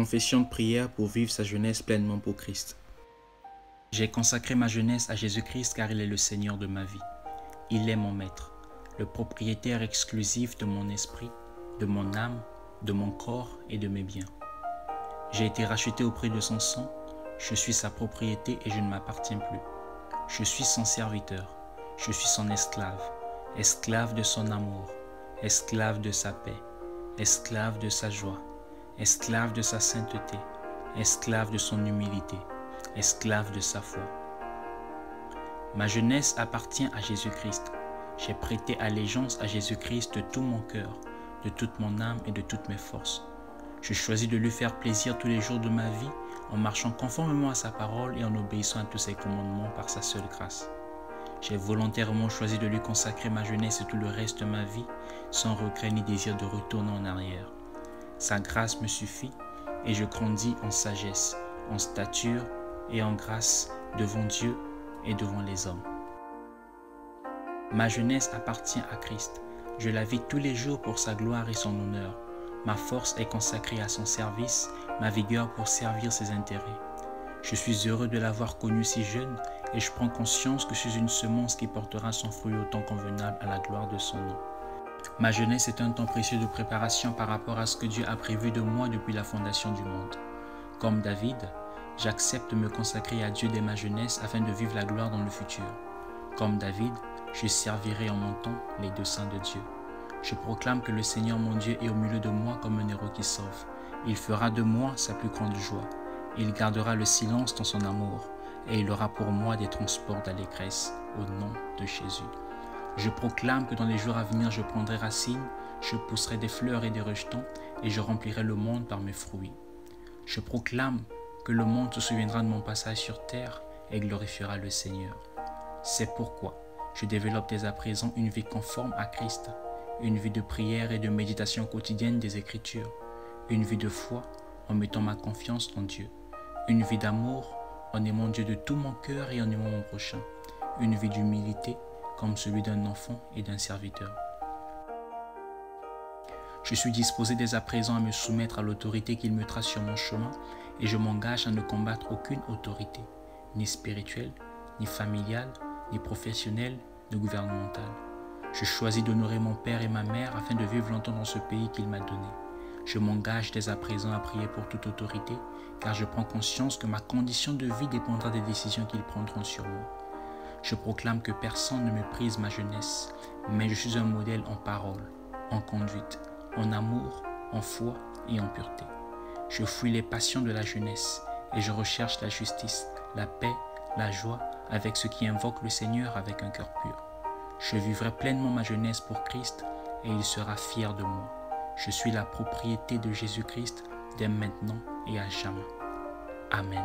Confession de prière pour vivre sa jeunesse pleinement pour Christ. J'ai consacré ma jeunesse à Jésus-Christ car il est le Seigneur de ma vie. Il est mon maître, le propriétaire exclusif de mon esprit, de mon âme, de mon corps et de mes biens. J'ai été racheté au prix de son sang, je suis sa propriété et je ne m'appartiens plus. Je suis son serviteur, je suis son esclave, esclave de son amour, esclave de sa paix, esclave de sa joie, esclave de sa sainteté, esclave de son humilité, esclave de sa foi. Ma jeunesse appartient à Jésus-Christ. J'ai prêté allégeance à Jésus-Christ de tout mon cœur, de toute mon âme et de toutes mes forces. Je choisis de lui faire plaisir tous les jours de ma vie en marchant conformément à sa parole et en obéissant à tous ses commandements par sa seule grâce. J'ai volontairement choisi de lui consacrer ma jeunesse et tout le reste de ma vie sans regret ni désir de retourner en arrière. Sa grâce me suffit et je grandis en sagesse, en stature et en grâce devant Dieu et devant les hommes. Ma jeunesse appartient à Christ. Je la vis tous les jours pour sa gloire et son honneur. Ma force est consacrée à son service, ma vigueur pour servir ses intérêts. Je suis heureux de l'avoir connu si jeune et je prends conscience que je suis une semence qui portera son fruit au temps convenable à la gloire de son nom. Ma jeunesse est un temps précieux de préparation par rapport à ce que Dieu a prévu de moi depuis la fondation du monde. Comme David, j'accepte de me consacrer à Dieu dès ma jeunesse afin de vivre la gloire dans le futur. Comme David, je servirai en mon temps les desseins de Dieu. Je proclame que le Seigneur mon Dieu est au milieu de moi comme un héros qui sauve. Il fera de moi sa plus grande joie. Il gardera le silence dans son amour et il aura pour moi des transports d'allégresse au nom de Jésus. Je proclame que dans les jours à venir, je prendrai racine, je pousserai des fleurs et des rejetons et je remplirai le monde par mes fruits. Je proclame que le monde se souviendra de mon passage sur terre et glorifiera le Seigneur. C'est pourquoi je développe dès à présent une vie conforme à Christ, une vie de prière et de méditation quotidienne des Écritures, une vie de foi en mettant ma confiance en Dieu, une vie d'amour en aimant Dieu de tout mon cœur et en aimant mon prochain, une vie d'humilité comme celui d'un enfant et d'un serviteur. Je suis disposé dès à présent à me soumettre à l'autorité qu'il me trace sur mon chemin et je m'engage à ne combattre aucune autorité, ni spirituelle, ni familiale, ni professionnelle, ni gouvernementale. Je choisis d'honorer mon père et ma mère afin de vivre longtemps dans ce pays qu'il m'a donné. Je m'engage dès à présent à prier pour toute autorité car je prends conscience que ma condition de vie dépendra des décisions qu'ils prendront sur moi. Je proclame que personne ne méprise ma jeunesse, mais je suis un modèle en parole, en conduite, en amour, en foi et en pureté. Je fuis les passions de la jeunesse et je recherche la justice, la paix, la joie avec ceux qui invoquent le Seigneur avec un cœur pur. Je vivrai pleinement ma jeunesse pour Christ et il sera fier de moi. Je suis la propriété de Jésus-Christ dès maintenant et à jamais. Amen.